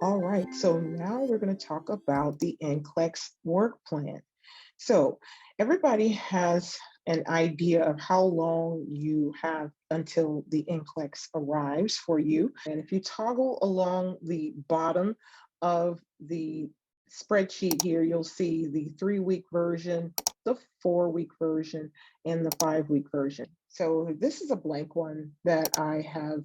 All right, so now we're going to talk about the NCLEX work plan. So everybody has an idea of how long you have until the NCLEX arrives for you. And if you toggle along the bottom of the spreadsheet here, you'll see the 3-week version, the 4-week version, and the 5-week version. So this is a blank one that I have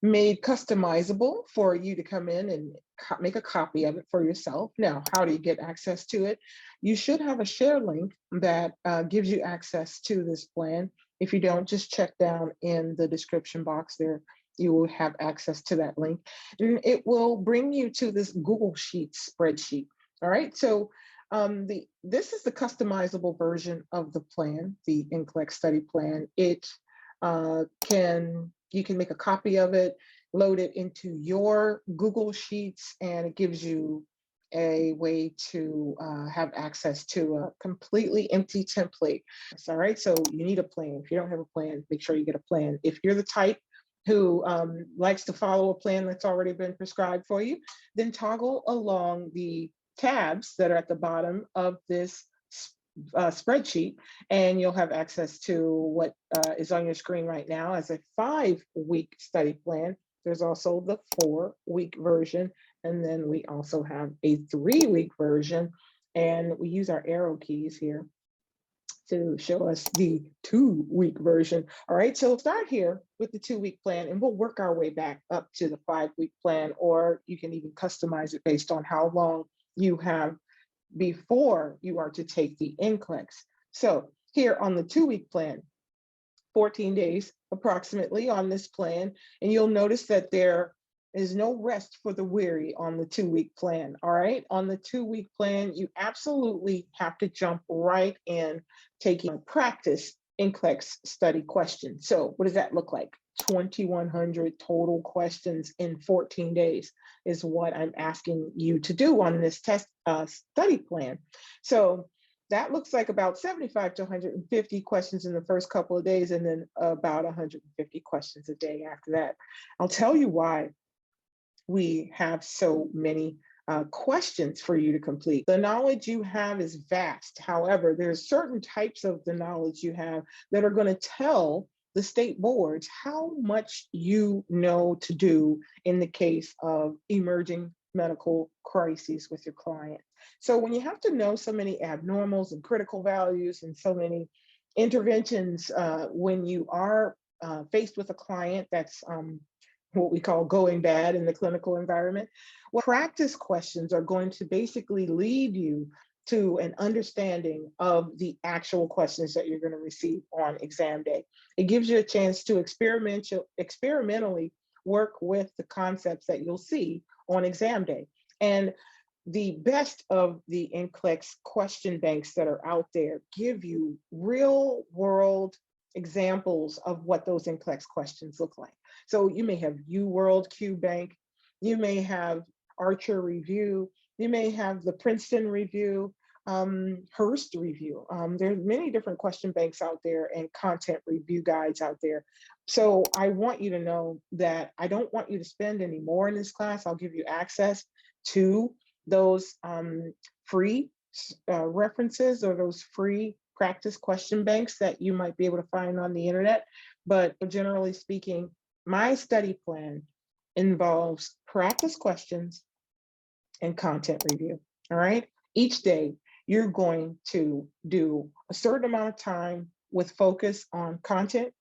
made customizable for you to come in and make a copy of it for yourself. Now, how do you get access to it? You should have a share link that gives you access to this plan. If you don't, just check down in the description box there. You will have access to that link, and it will bring you to this Google Sheets spreadsheet. All right, so this is the customizable version of the plan, the NCLEX study plan. It you can make a copy of it, load it into your Google Sheets, and it gives you a way to have access to a completely empty template. All right, so you need a plan. If you don't have a plan, make sure you get a plan. If you're the type who likes to follow a plan that's already been prescribed for you, then toggle along the tabs that are at the bottom of this spreadsheet, and you'll have access to what is on your screen right now as a 5-week study plan. There's also the 4-week version, and then we also have a 3-week version, and we use our arrow keys here to show us the 2-week version. All right, so start here with the 2-week plan, and we'll work our way back up to the 5-week plan, or you can even customize it based on how long you have before you are to take the NCLEX. So here on the 2-week plan, 14 days approximately on this plan, and you'll notice that there is no rest for the weary on the 2-week plan. All right, on the 2-week plan, you absolutely have to jump right in taking practice NCLEX study questions. So what does that look like? 2,100 total questions in 14 days is what I'm asking you to do on this test study plan. So that looks like about 75 to 150 questions in the first couple of days, and then about 150 questions a day after that. I'll tell you why we have so many questions for you to complete. The knowledge you have is vast. However, there's certain types of the knowledge you have that are going to tell the state boards how much you know to do in the case of emerging medical crises with your client. So when you have to know so many abnormals and critical values and so many interventions when you are faced with a client that's what we call going bad in the clinical environment, well, practice questions are going to basically lead you to an understanding of the actual questions that you're going to receive on exam day. It gives you a chance to experimentally work with the concepts that you'll see on exam day. And the best of the NCLEX question banks that are out there give you real world examples of what those NCLEX questions look like. So you may have UWorld QBank, you may have Archer Review, you may have the Princeton Review, Hearst Review. There's many different question banks out there and content review guides out there. So I want you to know that I don't want you to spend any more in this class. I'll give you access to those free references or those free practice question banks that you might be able to find on the internet. But generally speaking, my study plan involves practice questions and content review. All right. Each day, you're going to do a certain amount of time with focus on content.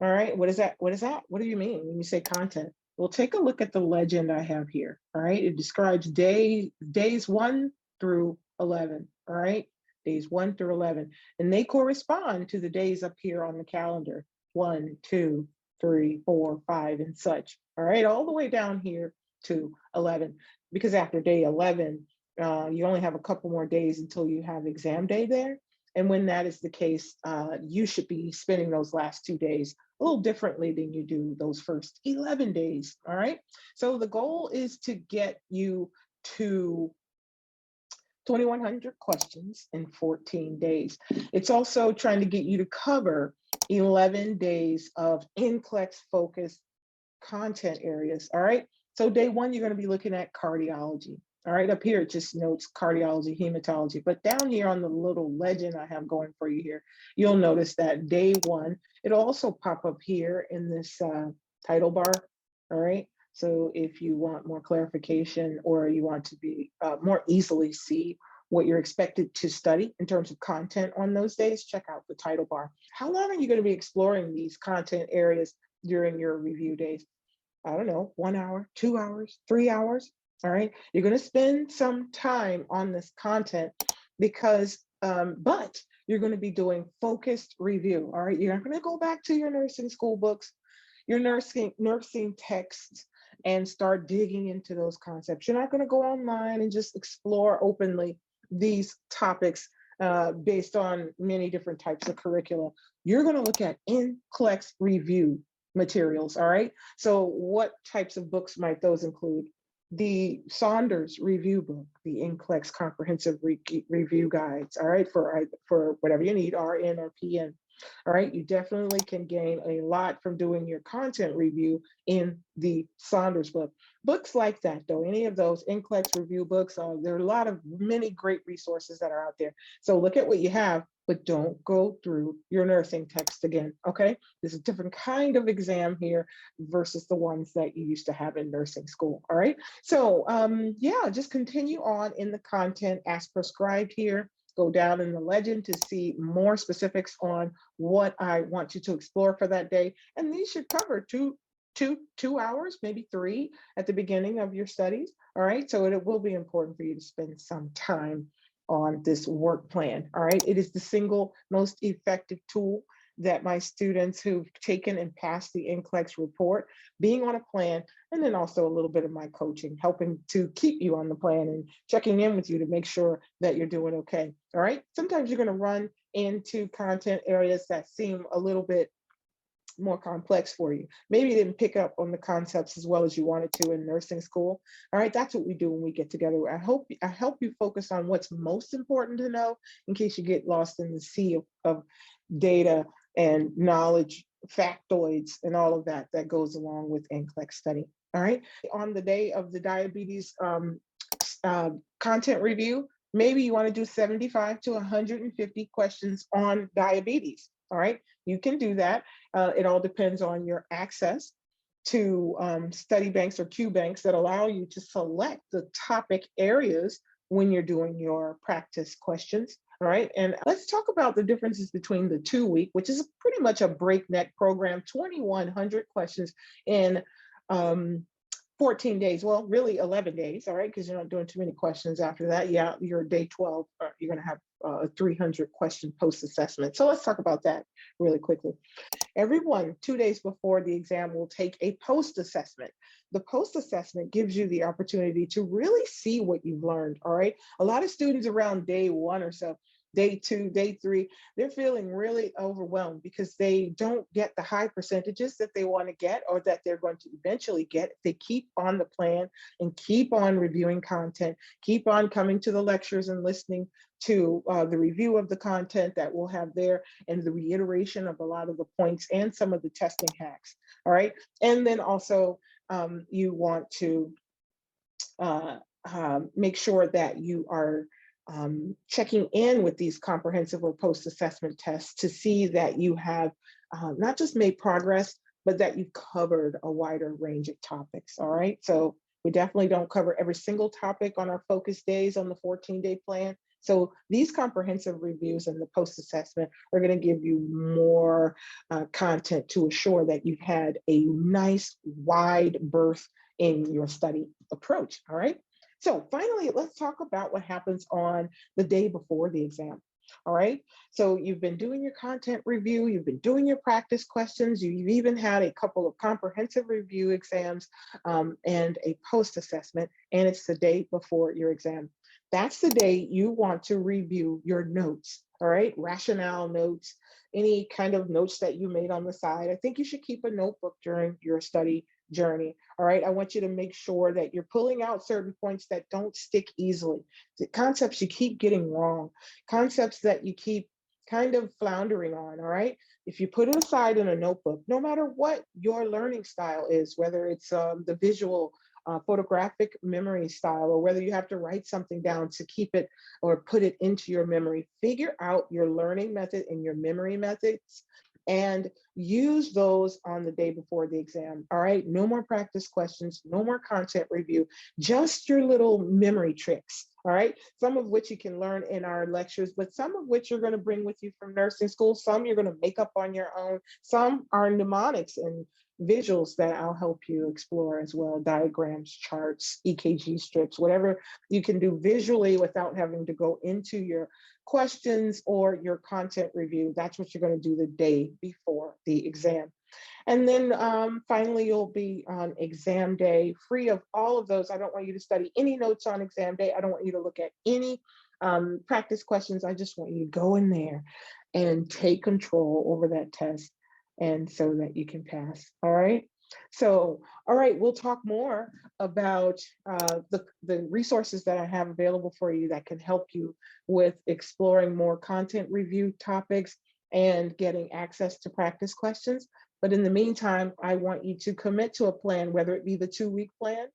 All right. What is that? What is that? What do you mean when you say content? Well, take a look at the legend I have here. All right. It describes days 1 through 11. All right. Days 1 through 11. And they correspond to the days up here on the calendar. 1, 2, 3, 4, 5, and such. All right. All the way down here to 11. Because after day 11, you only have a couple more days until you have exam day there. And when that is the case, you should be spending those last 2 days a little differently than you do those first 11 days. All right. So the goal is to get you to 2,100 questions in 14 days. It's also trying to get you to cover 11 days of NCLEX focused content areas. All right. So day one, you're going to be looking at cardiology. All right, up here it just notes cardiology, hematology, but down here on the little legend I have going for you here, you'll notice that day one, it'll also pop up here in this title bar. All right, so if you want more clarification or you want to be more easily see what you're expected to study in terms of content on those days, check out the title bar. How long are you going to be exploring these content areas during your review days? I don't know, 1 hour, 2 hours, 3 hours. All right. You're going to spend some time on this content because, but you're going to be doing focused review. All right. You're not going to go back to your nursing school books, your nursing texts, and start digging into those concepts. You're not going to go online and just explore openly these topics based on many different types of curricula. You're going to look at NCLEX review materials, all right? So what types of books might those include? The Saunders review book, the NCLEX comprehensive review guides, all right, for whatever you need, RN or PN. All right, you definitely can gain a lot from doing your content review in the Saunders book. Books like that, though, any of those NCLEX review books, there are a lot of many great resources that are out there. So look at what you have, but don't go through your nursing text again, okay? There's a different kind of exam here versus the ones that you used to have in nursing school, all right? So yeah, just continue on in the content as prescribed here. Go down in the legend to see more specifics on what I want you to explore for that day. And these should cover two hours, maybe 3 at the beginning of your studies. All right, so it will be important for you to spend some time on this work plan. All right, it is the single most effective tool that my students who've taken and passed the NCLEX report, being on a plan, and then also a little bit of my coaching, helping to keep you on the plan and checking in with you to make sure that you're doing okay. All right. Sometimes you're going to run into content areas that seem a little bit more complex for you. Maybe you didn't pick up on the concepts as well as you wanted to in nursing school. All right, that's what we do when we get together. I help you focus on what's most important to know in case you get lost in the sea of data and knowledge, factoids, and all of that that goes along with NCLEX study. All right. On the day of the diabetes content review, maybe you want to do 75 to 150 questions on diabetes. All right. You can do that. It all depends on your access to study banks or Q banks that allow you to select the topic areas when you're doing your practice questions. All right, and let's talk about the differences between the 2-week, which is pretty much a breakneck program, 2,100 questions in 14 days. Well, really 11 days, all right, because you're not doing too many questions after that. Yeah, you're day 12, you're going to have a 300 question post assessment. So let's talk about that really quickly. Everyone, 2 days before the exam, will take a post assessment. The post assessment gives you the opportunity to really see what you've learned, all right? A lot of students around day 1 or so, day 2, day 3, they're feeling really overwhelmed because they don't get the high percentages that they want to get or that they're going to eventually get if they keep on the plan and keep on reviewing content, keep on coming to the lectures and listening to the review of the content that we'll have there and the reiteration of a lot of the points and some of the testing hacks, all right? And then also you want to make sure that you are checking in with these comprehensive or post-assessment tests to see that you have not just made progress, but that you've covered a wider range of topics, all right? So we definitely don't cover every single topic on our focus days on the 14-day plan. So these comprehensive reviews and the post-assessment are going to give you more content to assure that you've had a nice wide berth in your study approach, all right? So finally, let's talk about what happens on the day before the exam. All right, so you've been doing your content review, you've been doing your practice questions, you've even had a couple of comprehensive review exams and a post assessment, and it's the day before your exam. That's the day you want to review your notes, all right, rationale notes, any kind of notes that you made on the side. I think you should keep a notebook during your study journey. All right. I want you to make sure that you're pulling out certain points that don't stick easily. The concepts you keep getting wrong, concepts that you keep kind of floundering on. All right. If you put it aside in a notebook, no matter what your learning style is, whether it's the visual photographic memory style, or whether you have to write something down to keep it or put it into your memory. Figure out your learning method and your memory methods and use those on the day before the exam. All right, no more practice questions, no more content review, just your little memory tricks. All right, some of which you can learn in our lectures, but some of which you're going to bring with you from nursing school. Some you're going to make up on your own. Some are mnemonics and visuals that I'll help you explore as well: diagrams, charts, EKG strips, whatever you can do visually without having to go into your questions or your content review. That's what you're going to do the day before the exam. And then finally, you'll be on exam day free of all of those. I don't want you to study any notes on exam day. I don't want you to look at any practice questions. I just want you to go in there and take control over that test, and so that you can pass. All right. So, all right, we'll talk more about the resources that I have available for you that can help you with exploring more content review topics and getting access to practice questions. But in the meantime, I want you to commit to a plan, whether it be the 2-week plan,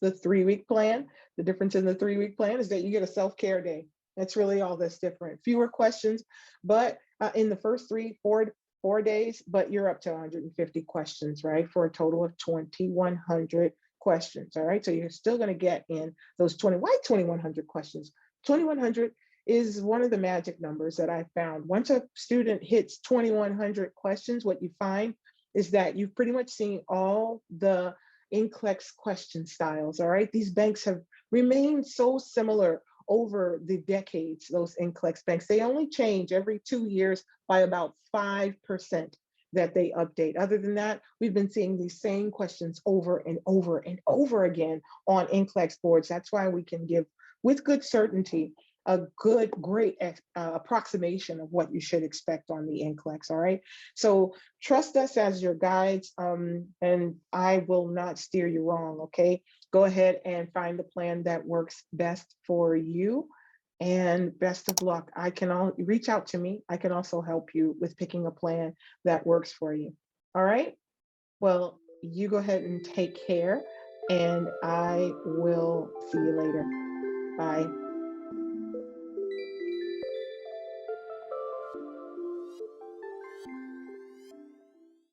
the 3-week plan. The difference in the 3-week plan is that you get a self-care day. That's really all that's different. Fewer questions, but in the first 4 days, but you're up to 150 questions, right? For a total of 2,100 questions. All right. So you're still going to get in those 20. Why 2,100 questions? 2,100 is one of the magic numbers that I found. Once a student hits 2,100 questions, what you find is that you've pretty much seen all the NCLEX question styles. All right. These banks have remained so similar over the decades, those NCLEX banks. They only change every 2 years by about 5% that they update. Other than that, we've been seeing these same questions over and over and over again on NCLEX boards. That's why we can give with good certainty a great approximation of what you should expect on the NCLEX. All right. So trust us as your guides, and I will not steer you wrong. Okay. Go ahead and find the plan that works best for you. And best of luck. Reach out to me. I can also help you with picking a plan that works for you. All right. Well, you go ahead and take care, and I will see you later. Bye.